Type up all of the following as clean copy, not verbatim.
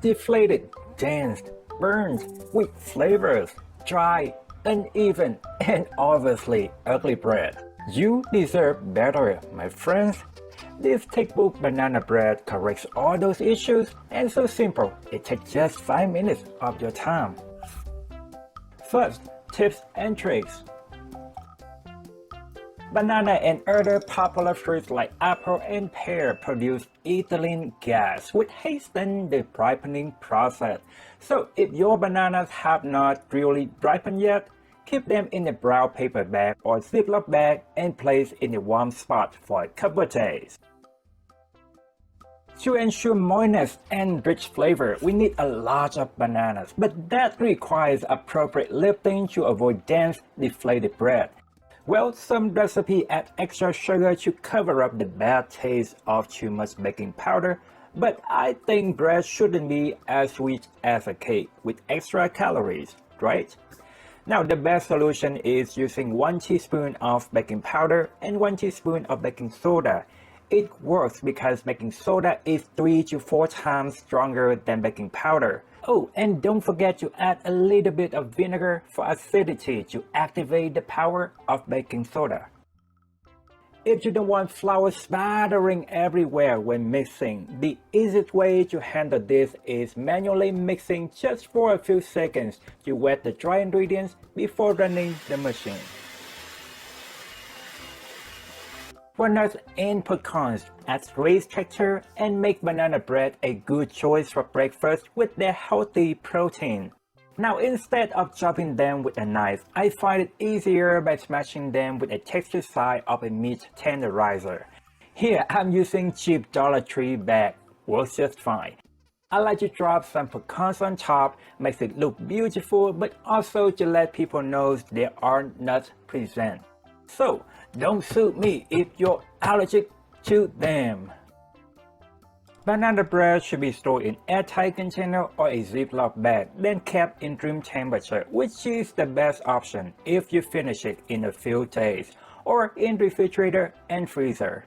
Deflated, dense, burnt, with flavors, dry, uneven, and obviously ugly bread. You deserve better, my friends. This textbook banana bread corrects all those issues, and so simple, it takes just 5 minutes of your time. First, tips and tricks. Banana and other popular fruits like apple and pear produce ethylene gas, which hastens the ripening process. So if your bananas have not really ripened yet, keep them in a brown paper bag or Ziploc bag and place in a warm spot for a couple of days. To ensure moistness and rich flavor, we need a lot of bananas, but that requires appropriate lifting to avoid dense, deflated bread. Well, some recipes add extra sugar to cover up the bad taste of too much baking powder, but I think bread shouldn't be as sweet as a cake with extra calories, right? Now, the best solution is using 1 teaspoon of baking powder and 1 teaspoon of baking soda. It works because baking soda is 3 to 4 times stronger than baking powder. Oh, and don't forget to add a little bit of vinegar for acidity to activate the power of baking soda. If you don't want flour spattering everywhere when mixing, the easiest way to handle this is manually mixing just for a few seconds to wet the dry ingredients before running the machine. Walnuts and pecans add rich texture and make banana bread a good choice for breakfast with their healthy protein. Now, instead of chopping them with a knife, I find it easier by smashing them with a textured side of a meat tenderizer. Here, I'm using cheap Dollar Tree bag, works just fine. I like to drop some pecans on top, makes it look beautiful, but also to let people know there are nuts present. So, don't sue me if you're allergic to them. Banana bread should be stored in airtight container or a Ziploc bag, then kept in room temperature, which is the best option if you finish it in a few days, or in refrigerator and freezer.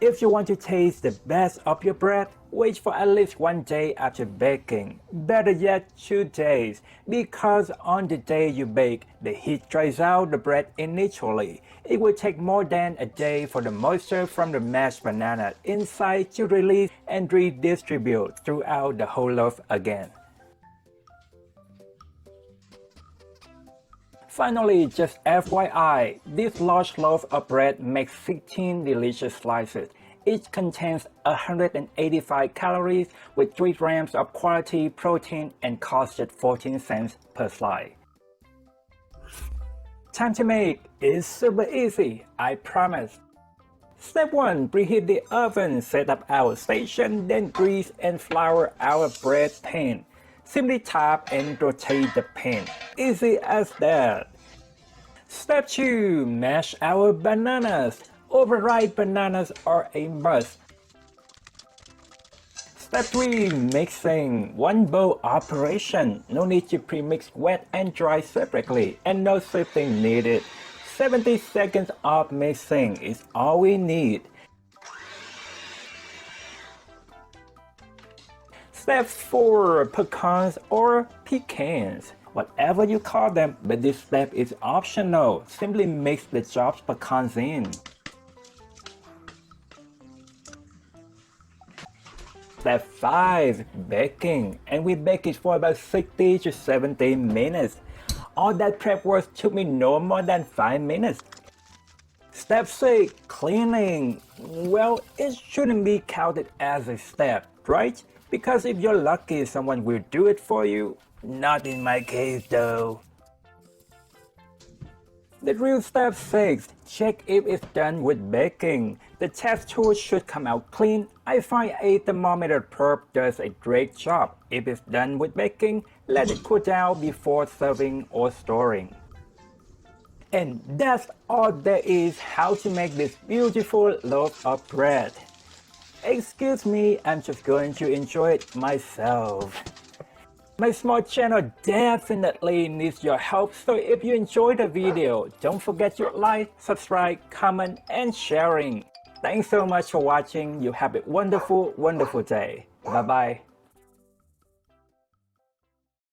If you want to taste the best of your bread, wait for at least 1 day after baking. Better yet, 2 days, because on the day you bake, the heat dries out the bread initially. It will take more than a day for the moisture from the mashed banana inside to release and redistribute throughout the whole loaf again. Finally, just FYI, this large loaf of bread makes 16 delicious slices. Each contains 185 calories with 3 grams of quality protein and costs just 14 cents per slice. Time to make is super easy, I promise. Step 1. Preheat the oven, set up our station, then grease and flour our bread pan. Simply tap and rotate the pan. Easy as that. Step 2. Mash our bananas. Overripe bananas are a must. Step 3. Mixing. 1 bowl operation. No need to pre-mix wet and dry separately, and no sifting needed. 70 seconds of mixing is all we need. Step 4. Pecans or pecans, whatever you call them, but this step is optional. Simply mix the chopped pecans in. Step 5. Baking, and we bake it for about 60 to 70 minutes. All that prep work took me no more than 5 minutes. Step 6. Cleaning. Well, it shouldn't be counted as a step, right? Because if you're lucky, someone will do it for you. Not in my case though. The real step 6. Check if it's done with baking. The test tool should come out clean. I find a thermometer probe does a great job. If it's done with baking, let it cool down before serving or storing. And that's all there is how to make this beautiful loaf of bread. Excuse me, I'm just going to enjoy it myself. My small channel definitely needs your help, so if you enjoyed the video, don't forget to like, subscribe, comment, and sharing. Thanks so much for watching. You have a wonderful, wonderful day. Bye bye.